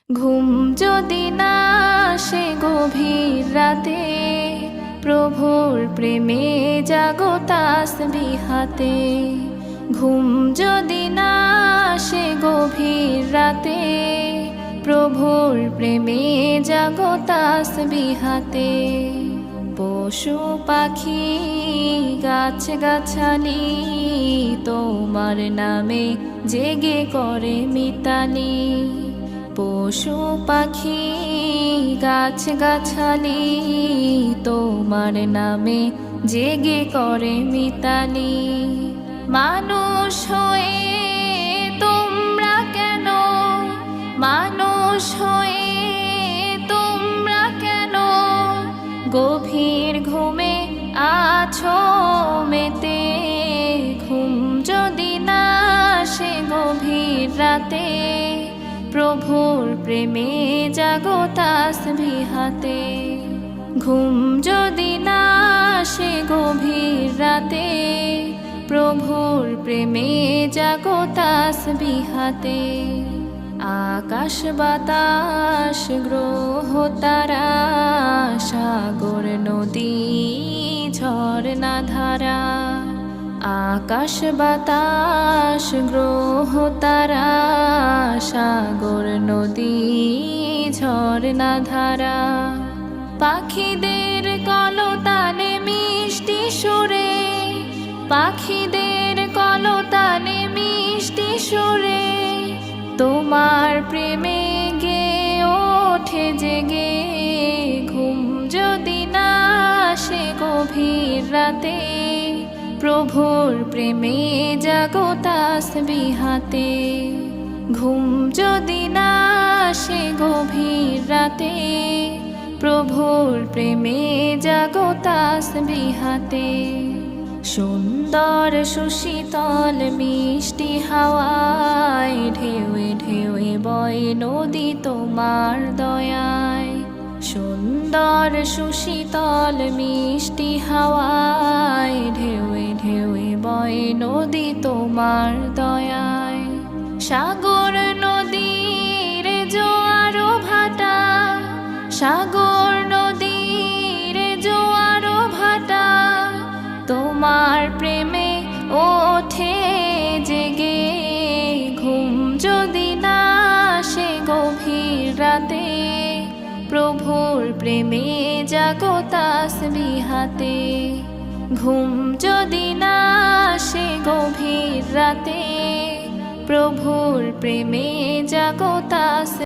ঘুম যদি না আসে গভীর রাতে, প্রভুর প্রেমে জাগো তাসবিহাতে। ঘুম যদি না আসে গভীর রাতে, প্রভুর প্রেমে জাগো তাসবিহাতে। পশু পাখি গাছ গাছালি তোমার নামে জেগে করে মিতালি। পশু পাখি গাছ গাছালি তোমার নামে জেগে করে মিতালি। মানুষ হয়ে তোমরা কেন, মানুষ হয়ে তোমরা কেন গভীর ঘুমে আছো মেতে। ঘুম যদি না আসে গভীর রাতে, প্রভুর প্রেমে জাগো তাসবিহাতে। ঘুম যদি না আসে গভীর রাতে, প্রভুর প্রেমে জাগো তাসবিহাতে। আকাশ বাতাস গ্রহ তারা, সাগর নদী ঝরনা ধারা। আকাশ বাতাস গ্রহ তারা, সাগর নদী ঝরনা ধারা। পাখিদের কলতানে মিষ্টি সুরে, পাখিদের কলতানে মিষ্টি সুরে তোমার প্রেমে গে ওঠে জেগে। ঘুম যদি না আসে গভীর রাতে, প্রভুর প্রেমে জাগো তাসবিহাতে। ঘুম যদি না আসে গভীর রাতে, প্রভুর প্রেমে জাগো তাসবিহাতে। সুন্দর সুশীতল মিষ্টি হাওয়ায় ঢেউয়ে ঢেউয়ে বয় নদী তোমার দয়ায়। সুন্দর সুশীতল মিষ্টি হাওয়ায় ঢেউয়ে ঢেউয়ে বয় নদী তোমার দয়ায়। সাগর নদীর জোয়ার ভাটা, সাগর নদীর জোয়ার ভাটা তোমার প্রেমে ওঠে জেগে। ঘুম যদি না আসে গভীর রাতে, প্রভুর প্রেমে জাগো তাসবিহাতে। ঘুম যদি না আসে গভীর রাতে, প্রভুর প্রেমে জাগো তাসবিহাতে।